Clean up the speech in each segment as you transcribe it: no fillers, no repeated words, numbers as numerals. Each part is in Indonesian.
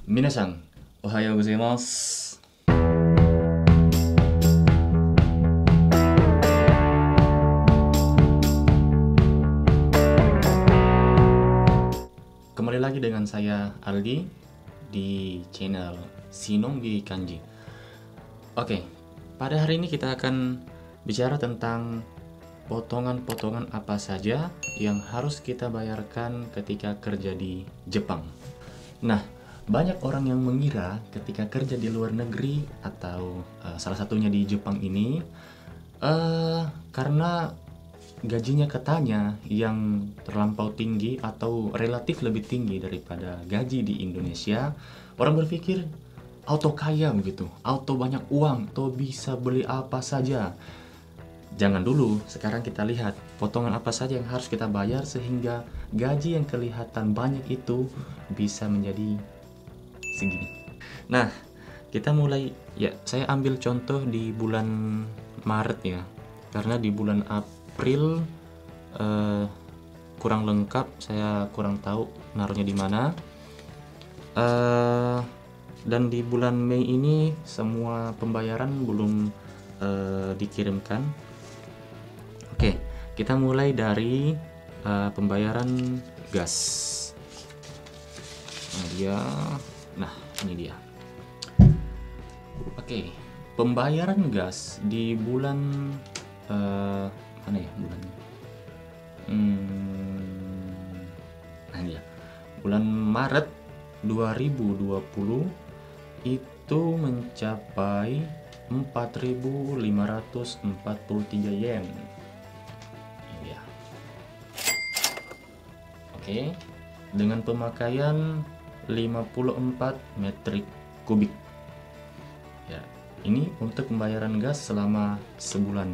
Minasan, ohayou gozaimasu. Kembali lagi dengan saya Aldi di channel Sinonggi Kanji. Oke, pada hari ini kita akan bicara tentang potongan-potongan apa saja yang harus kita bayarkan ketika kerja di Jepang. Nah, banyak orang yang mengira ketika kerja di luar negeri atau salah satunya di Jepang ini karena gajinya katanya yang terlampau tinggi atau relatif lebih tinggi daripada gaji di Indonesia, orang berpikir auto kaya begitu, auto banyak uang, atau bisa beli apa saja. Jangan dulu, sekarang kita lihat potongan apa saja yang harus kita bayar sehingga gaji yang kelihatan banyak itu bisa menjadi segini. Nah, kita mulai, ya saya ambil contoh di bulan Maret ya, karena di bulan April kurang lengkap, saya kurang tahu naruhnya di mana. Dan di bulan Mei ini semua pembayaran belum dikirimkan. Oke, kita mulai dari pembayaran gas. Nah, ini dia. Oke, pembayaran gas di bulan mana ya bulannya? Nah, ini ya. Bulan Maret 2020 itu mencapai 4.543 yen. Ini ya. Oke, dengan pemakaian 54 metrik kubik. Ya, ini untuk pembayaran gas selama sebulan.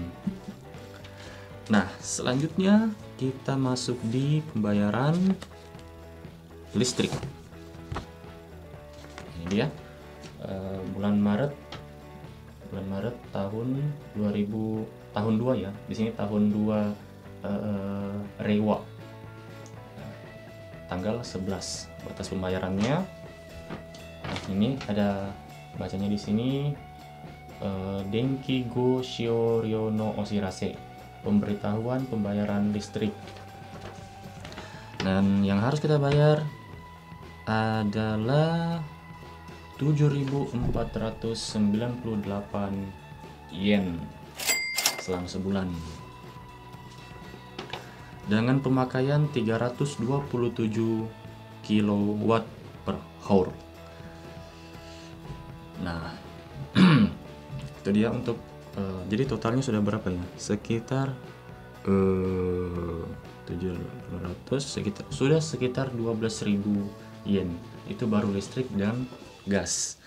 Nah, selanjutnya kita masuk di pembayaran listrik. Ini dia, bulan Maret tahun 2000, tahun 2 ya. Di sini tahun 2 Reiwa. Tanggal 11 batas pembayarannya. Nah, ini ada bacanya di sini, Denki go Shioryo no Oshirase, pemberitahuan pembayaran listrik. Dan yang harus kita bayar adalah 7.498 yen selama sebulan. Dengan pemakaian 327 kilowatt per hour. Nah, itu dia untuk jadi totalnya sudah berapa ya? Sekitar 700, sekitar 12.000 yen. Itu baru listrik dan gas.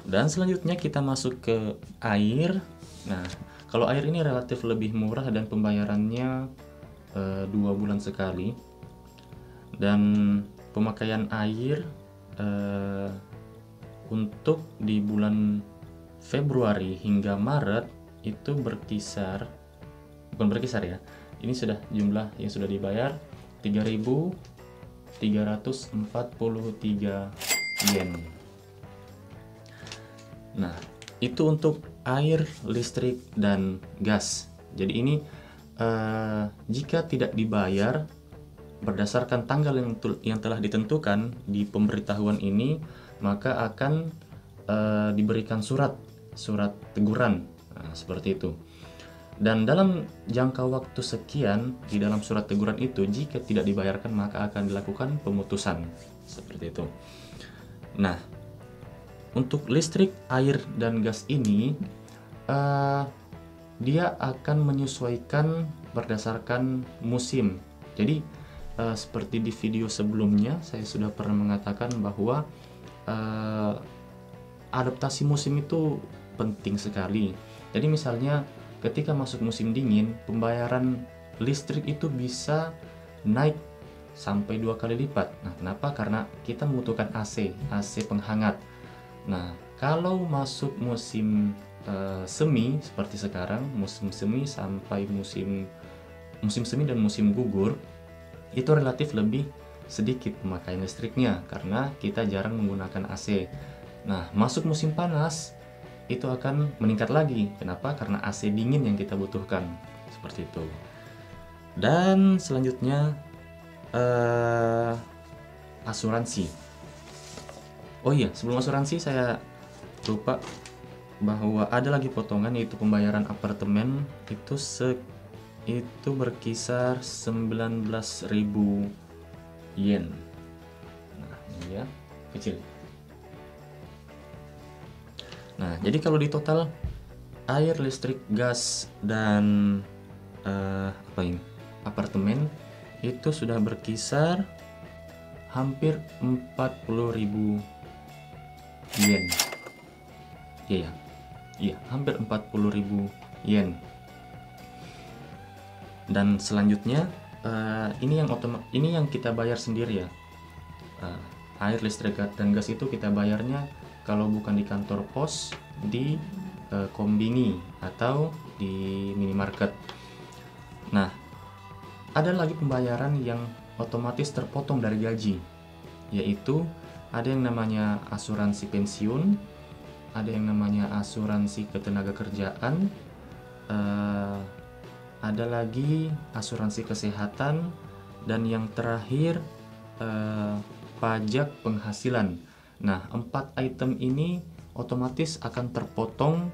Dan selanjutnya kita masuk ke air. Nah, kalau air ini relatif lebih murah dan pembayarannya 2 bulan sekali. Dan pemakaian air untuk di bulan Februari hingga Maret itu berkisar, bukan berkisar ya, ini sudah jumlah yang sudah dibayar 3.343 yen. Nah, itu untuk air, listrik, dan gas. Jadi ini jika tidak dibayar berdasarkan tanggal yang telah ditentukan di pemberitahuan ini, maka akan diberikan surat teguran. Nah, seperti itu. Dan dalam jangka waktu sekian di dalam surat teguran itu, jika tidak dibayarkan maka akan dilakukan pemutusan. Seperti itu. Nah, untuk listrik, air, dan gas ini dia akan menyesuaikan berdasarkan musim. Jadi seperti di video sebelumnya saya sudah pernah mengatakan bahwa adaptasi musim itu penting sekali. Jadi misalnya ketika masuk musim dingin, pembayaran listrik itu bisa naik sampai 2 kali lipat. Nah, kenapa? Karena kita membutuhkan AC penghangat. Nah, kalau masuk musim semi seperti sekarang, musim semi sampai musim semi dan musim gugur, itu relatif lebih sedikit pemakaian listriknya karena kita jarang menggunakan AC. Nah, masuk musim panas itu akan meningkat lagi. Kenapa? Karena AC dingin yang kita butuhkan. Seperti itu. Dan selanjutnya asuransi. Oh iya, sebelum asuransi saya lupa bahwa ada lagi potongan, yaitu pembayaran apartemen itu berkisar 19.000 yen. Nah, ini ya, kecil. Nah, jadi kalau di total air, listrik, gas, dan apartemen itu sudah berkisar hampir 40.000 yen. Iya, hampir 40.000 yen. Dan selanjutnya ini yang kita bayar sendiri ya. Air, listrik, dan gas itu kita bayarnya kalau bukan di kantor pos, di kombini atau di minimarket. Nah, ada lagi pembayaran yang otomatis terpotong dari gaji, yaitu ada yang namanya asuransi pensiun, ada yang namanya asuransi ketenagakerjaan, ada lagi asuransi kesehatan, dan yang terakhir pajak penghasilan. Nah, 4 item ini otomatis akan terpotong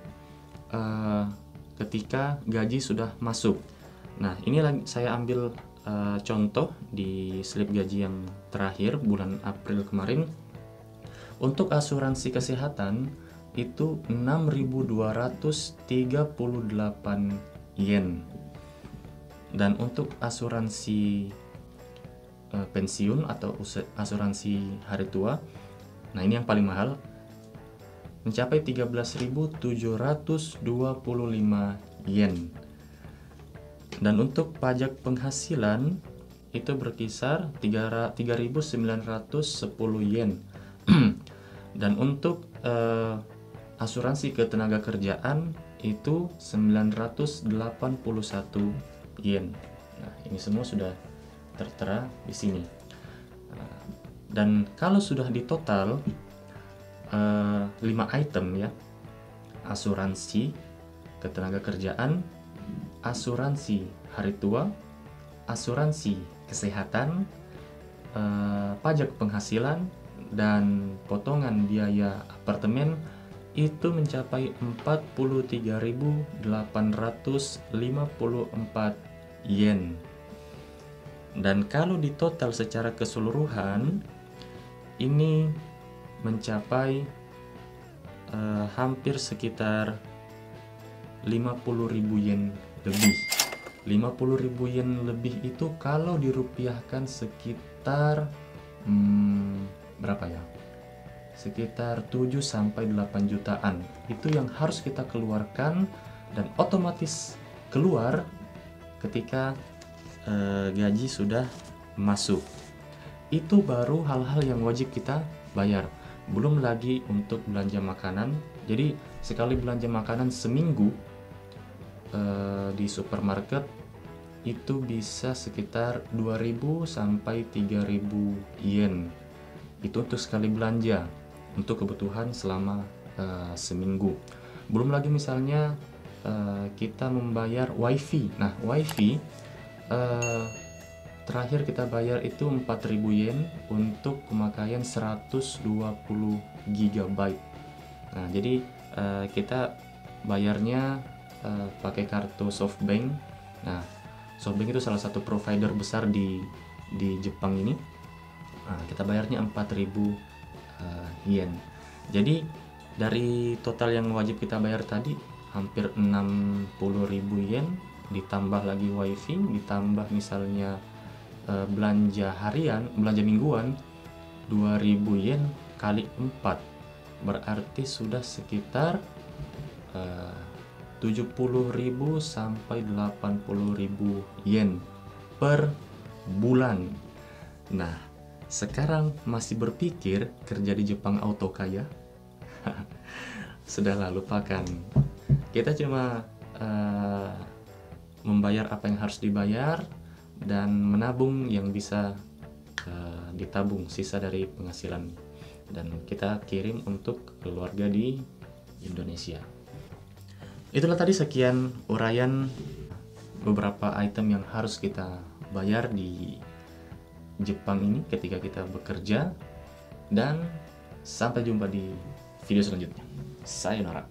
ketika gaji sudah masuk. Nah, ini saya ambil contoh di slip gaji yang terakhir bulan April kemarin. Untuk asuransi kesehatan itu 6.238 yen. Dan untuk asuransi pensiun atau asuransi hari tua, nah ini yang paling mahal, mencapai 13.725 yen. Dan untuk pajak penghasilan itu berkisar 3.910 yen. Dan untuk asuransi ketenagakerjaan itu 981 yen. Nah, ini semua sudah tertera di sini. Dan kalau sudah di total 5 item ya, asuransi ketenagakerjaan, asuransi hari tua, asuransi kesehatan, pajak penghasilan, dan potongan biaya apartemen itu mencapai 43.854 yen. Dan kalau di total secara keseluruhan ini mencapai hampir sekitar 50.000 yen lebih. 50.000 yen lebih itu kalau dirupiahkan sekitar berapa ya? Sekitar 7-8 jutaan. Itu yang harus kita keluarkan dan otomatis keluar ketika gaji sudah masuk. Itu baru hal-hal yang wajib kita bayar. Belum lagi untuk belanja makanan. Jadi sekali belanja makanan seminggu di supermarket itu bisa sekitar 2.000 sampai 3.000 yen. Itu untuk sekali belanja untuk kebutuhan selama seminggu. Belum lagi misalnya kita membayar wifi. Nah, wifi terakhir kita bayar itu 4.000 yen untuk pemakaian 120 GB. Nah, jadi kita bayarnya pakai kartu SoftBank. Nah, SoftBank itu salah satu provider besar di Jepang ini. Nah, kita bayarnya 4.000 yen. Jadi dari total yang wajib kita bayar tadi hampir 60.000 yen, ditambah lagi wifi, ditambah misalnya belanja harian, belanja mingguan 2.000 yen kali 4 berarti sudah sekitar 70.000 sampai 80.000 yen per bulan. Nah, sekarang masih berpikir kerja di Jepang auto kaya? Sudahlah, lupakan. Kita cuma membayar apa yang harus dibayar dan menabung yang bisa ditabung sisa dari penghasilan, dan kita kirim untuk keluarga di Indonesia. Itulah tadi sekian uraian beberapa item yang harus kita bayar di Jepang ini ketika kita bekerja, dan sampai jumpa di video selanjutnya. Sayonara.